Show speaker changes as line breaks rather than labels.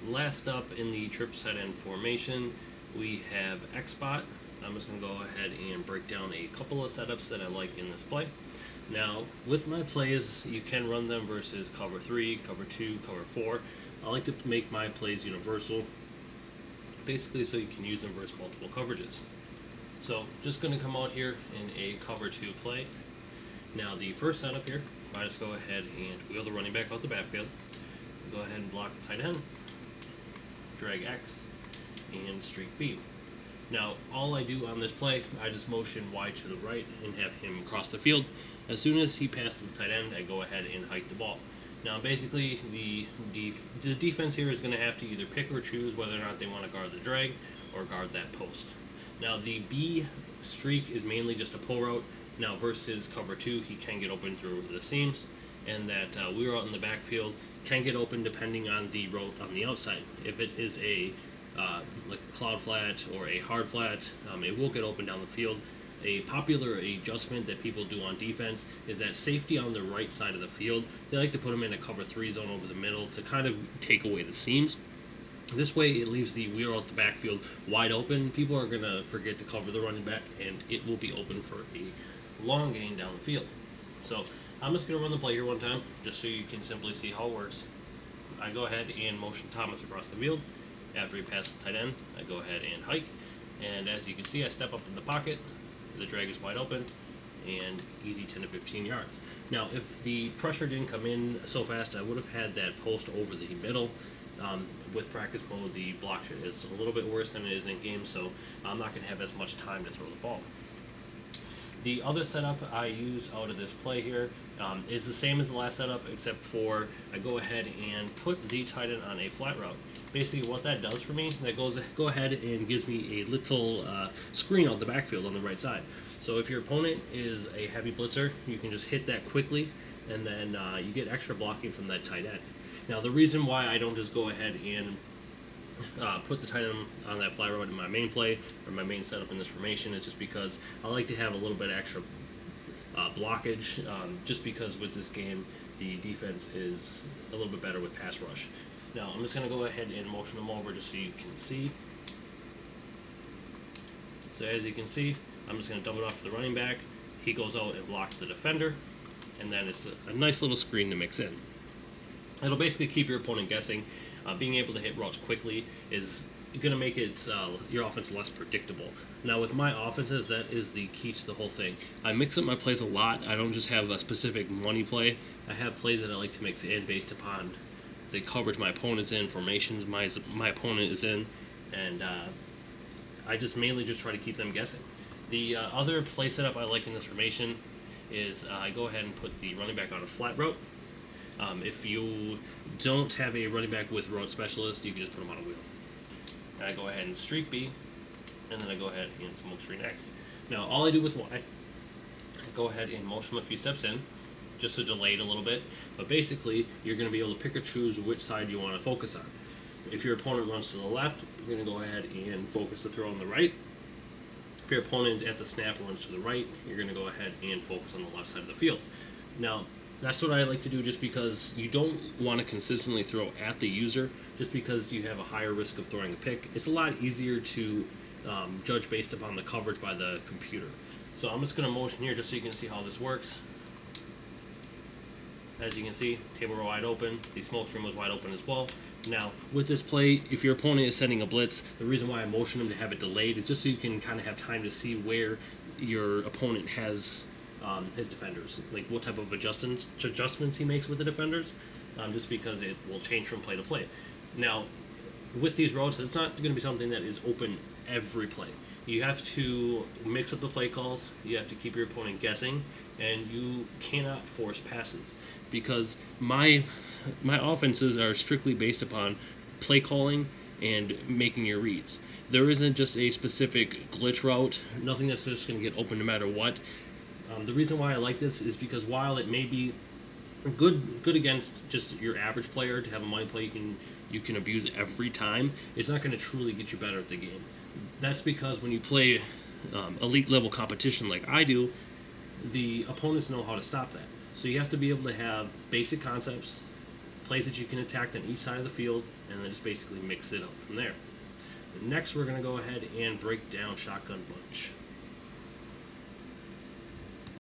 last up in the triple tight end formation, we have Xbot. I'm just going to go ahead and break down a couple of setups that I like in this play. Now, with my plays, you can run them versus cover 3, cover 2, cover 4. I like to make my plays universal, basically so you can use them versus multiple coverages. So, just going to come out here in a cover 2 play. Now, the first setup here, I just go ahead and wheel the running back out the backfield. Go ahead and block the tight end, drag X, and streak B. Now, all I do on this play, I just motion Y to the right and have him cross the field. As soon as he passes the tight end, I go ahead and hike the ball. Now, basically, the defense here is going to have to either pick or choose whether or not they want to guard the drag or guard that post. Now, the B streak is mainly just a pull route. Now, versus cover 2, he can get open through the seams, and that wheel out in the backfield can get open depending on the route on the outside. If it is a like a cloud flat or a hard flat, it will get open down the field. A popular adjustment that people do on defense is that safety on the right side of the field, they like to put them in a cover 3 zone over the middle to kind of take away the seams. This way, it leaves the wheel out the backfield wide open. People are going to forget to cover the running back, and it will be open for a long gain down the field. So I'm just going to run the play here one time, just so you can simply see how it works. I go ahead and motion Thomas across the field. After he passes the tight end, I go ahead and hike. And as you can see, I step up in the pocket. The drag is wide open, and easy 10 to 15 yards. Now, if the pressure didn't come in so fast, I would have had that post over the middle. With practice mode, the block is a little bit worse than it is in game, so I'm not going to have as much time to throw the ball. The other setup I use out of this play here is the same as the last setup, except for I go ahead and put the tight end on a flat route. Basically, what that does for me, that go ahead and gives me a little screen out the backfield on the right side. So if your opponent is a heavy blitzer, you can just hit that quickly, and then you get extra blocking from that tight end. Now, the reason why I don't just go ahead and put the tight end on that fly route in my main play or my main setup in this formation is just because I like to have a little bit extra blockage, just because with this game the defense is a little bit better with pass rush. Now I'm just going to go ahead and motion them over just so you can see. So as you can see, I'm just going to dump it off to the running back. He goes out and blocks the defender, and then it's a nice little screen to mix in. It'll basically keep your opponent guessing. Being able to hit routes quickly is going to make it your offense less predictable. Now, with my offenses, that is the key to the whole thing. I mix up my plays a lot. I don't just have a specific money play. I have plays that I like to mix in based upon the coverage my opponent's in, formations my opponent is in, and I just mainly just try to keep them guessing. The other play setup I like in this formation is I go ahead and put the running back on a flat route. If you don't have a running back with route specialist, you can just put them on a wheel. And I go ahead and streak B, and then I go ahead and smoke screen X. Now, all I do with Y, I go ahead and motion them a few steps in, just to delay it a little bit. But basically, you're going to be able to pick or choose which side you want to focus on. If your opponent runs to the left, you're going to go ahead and focus the throw on the right. If your opponent at the snap runs to the right, you're going to go ahead and focus on the left side of the field. Now, that's what I like to do just because you don't want to consistently throw at the user just because you have a higher risk of throwing a pick. It's a lot easier to judge based upon the coverage by the computer. So I'm just going to motion here just so you can see how this works. As you can see, table wide open. The smoke screen was wide open as well. Now, with this play, if your opponent is sending a blitz, the reason why I motion them to have it delayed is just so you can kind of have time to see where your opponent has his defenders, like what type of adjustments he makes with the defenders, just because it will change from play to play. Now, with these routes, it's not going to be something that is open every play. You have to mix up the play calls, you have to keep your opponent guessing, and you cannot force passes because my offenses are strictly based upon play calling and making your reads. There isn't just a specific glitch route, nothing that's just going to get open no matter what. The reason why I like this is because while it may be good against just your average player to have a money play you can abuse every time, it's not going to truly get you better at the game. That's because when you play elite level competition like I do, the opponents know how to stop that. So you have to be able to have basic concepts plays that you can attack on each side of the field, and then just basically mix it up from there. Next, we're going to go ahead and break down Shotgun Bunch.